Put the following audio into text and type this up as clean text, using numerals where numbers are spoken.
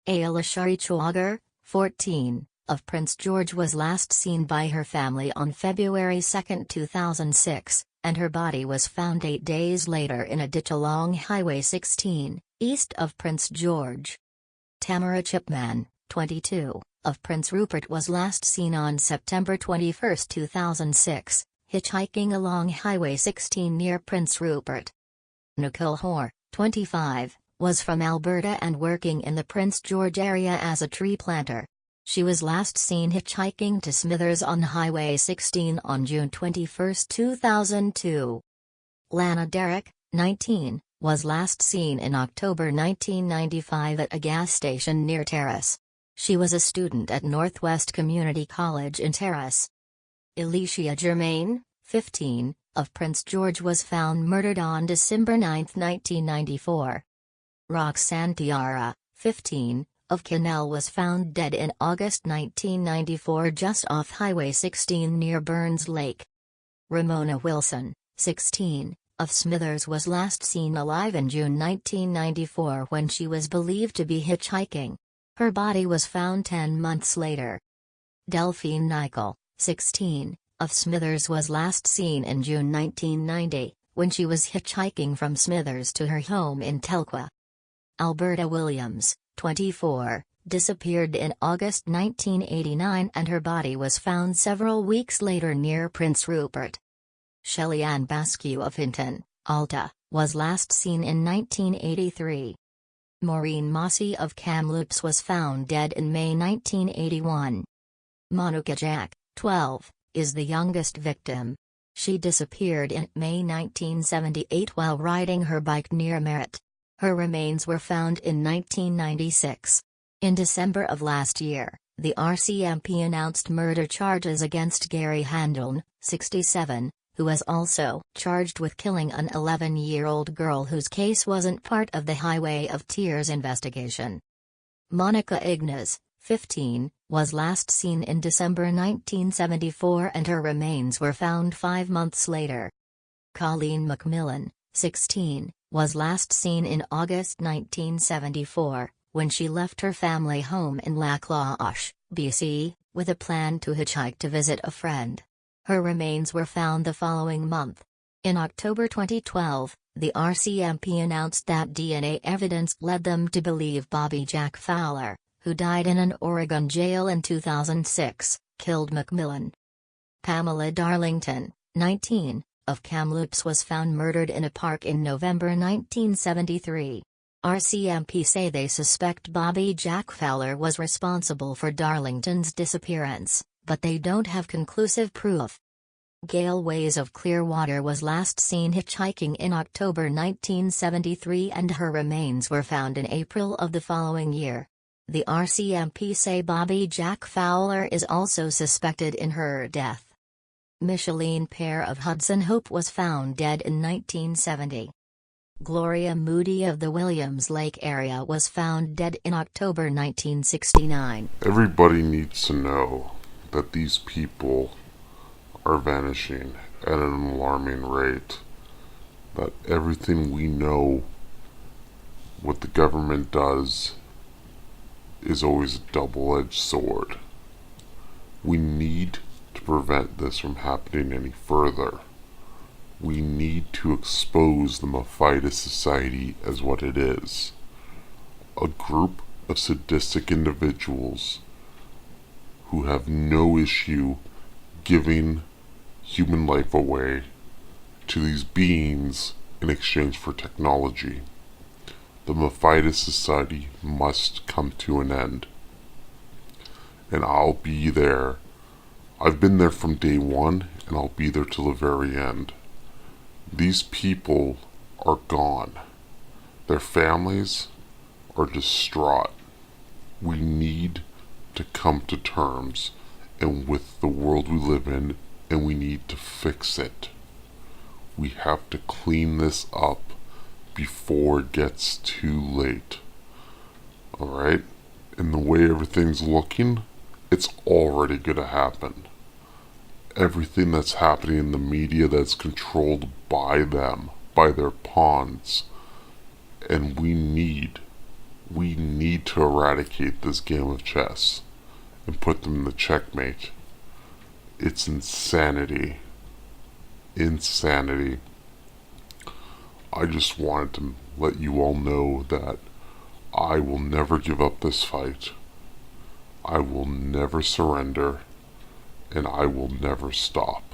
Ailashari Chwagar, 14, of Prince George was last seen by her family on February 2, 2006, and her body was found 8 days later in a ditch along Highway 16, east of Prince George. Tamara Chipman, 22, of Prince Rupert was last seen on September 21, 2006, hitchhiking along Highway 16 near Prince Rupert. Nicole Hoare, 25, was from Alberta and working in the Prince George area as a tree planter. She was last seen hitchhiking to Smithers on Highway 16 on June 21, 2002. Lana Derrick, 19, was last seen in October 1995 at a gas station near Terrace. She was a student at Northwest Community College in Terrace. Alicia Germain, 15, of Prince George was found murdered on December 9, 1994. Roxanne Tiara, 15, of Quesnel was found dead in August 1994 just off Highway 16 near Burns Lake. Ramona Wilson, 16, of Smithers was last seen alive in June 1994 when she was believed to be hitchhiking. Her body was found 10 months later. Delphine Nichol, 16, of Smithers was last seen in June 1990, when she was hitchhiking from Smithers to her home in Telkwa. Alberta Williams, 24, disappeared in August 1989 and her body was found several weeks later near Prince Rupert. Shelley Ann Basque of Hinton, Alta, was last seen in 1983. Maureen Mossy of Kamloops was found dead in May 1981. Monica Jack, 12, is the youngest victim. She disappeared in May 1978 while riding her bike near Merritt. Her remains were found in 1996. In December of last year, the RCMP announced murder charges against Gary Handel, 67, who was also charged with killing an 11-year-old girl whose case wasn't part of the Highway of Tears investigation. Monica Ignas, 15, was last seen in December 1974 and her remains were found 5 months later. Colleen McMillan, 16, was last seen in August 1974, when she left her family home in Laclash, BC, with a plan to hitchhike to visit a friend. Her remains were found the following month. In October 2012, the RCMP announced that DNA evidence led them to believe Bobby Jack Fowler, who died in an Oregon jail in 2006, killed McMillan. Pamela Darlington, 19, of Kamloops was found murdered in a park in November 1973. RCMP say they suspect Bobby Jack Fowler was responsible for Darlington's disappearance, but they don't have conclusive proof. Gail Ways of Clearwater was last seen hitchhiking in October 1973 and her remains were found in April of the following year. The RCMP say Bobby Jack Fowler is also suspected in her death. Micheline Pear of Hudson Hope was found dead in 1970. Gloria Moody of the Williams Lake area was found dead in October 1969. Everybody needs to know that these people are vanishing at an alarming rate. That everything we know what the government does is always a double-edged sword. We need to prevent this from happening any further. We need to expose the Mefitis Society as what it is. A group of sadistic individuals who have no issue giving human life away to these beings in exchange for technology. The Mefitis Society must come to an end. And I'll be there. I've been there from day one, and I'll be there till the very end. These people are gone. Their families are distraught. We need to come to terms and with the world we live in, and we need to fix it. We have to clean this up before it gets too late. Alright? And the way everything's looking, it's already gonna happen. Everything that's happening in the media that's controlled by them, by their pawns. And we need We need to eradicate this game of chess and put them in the checkmate. It's insanity. Insanity. I just wanted to let you all know that I will never give up this fight. I will never surrender, and I will never stop.